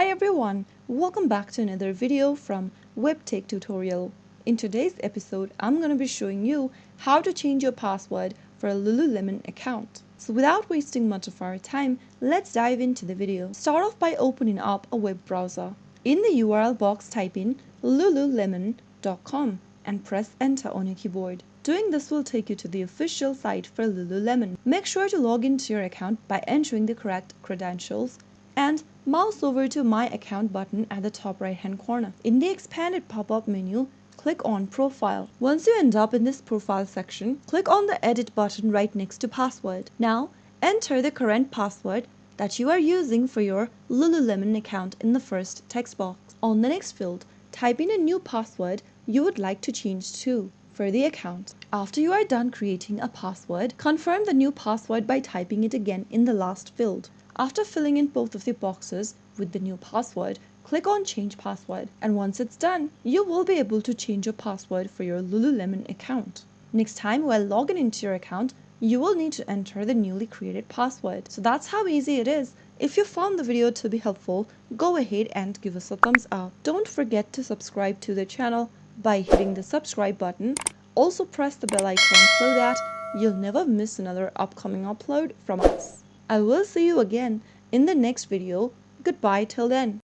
Hi everyone, welcome back to another video from Webtech Tutorial. In today's episode, I'm going to be showing you how to change your password for a Lululemon account. So without wasting much of our time, let's dive into the video. Start off by opening up a web browser. In the URL box, type in lululemon.com and press enter on your keyboard. Doing this will take you to the official site for Lululemon. Make sure to log into your account by entering the correct credentials and mouse over to My Account button at the top right hand corner. In the expanded pop-up menu, click on Profile. Once you end up in this profile section, click on the Edit button right next to Password. Now, enter the current password that you are using for your Lululemon account in the first text box. On the next field, type in a new password you would like to change to for the account. After you are done creating a password, confirm the new password by typing it again in the last field. After filling in both of the boxes with the new password, click on Change Password, and once it's done, you will be able to change your password for your Lululemon account. Next time, while logging into your account, you will need to enter the newly created password. So that's how easy it is. If you found the video to be helpful, go ahead and give us a thumbs up. Don't forget to subscribe to the channel by hitting the subscribe button. Also press the bell icon so that you'll never miss another upcoming upload from us. I will see you again in the next video. Goodbye till then.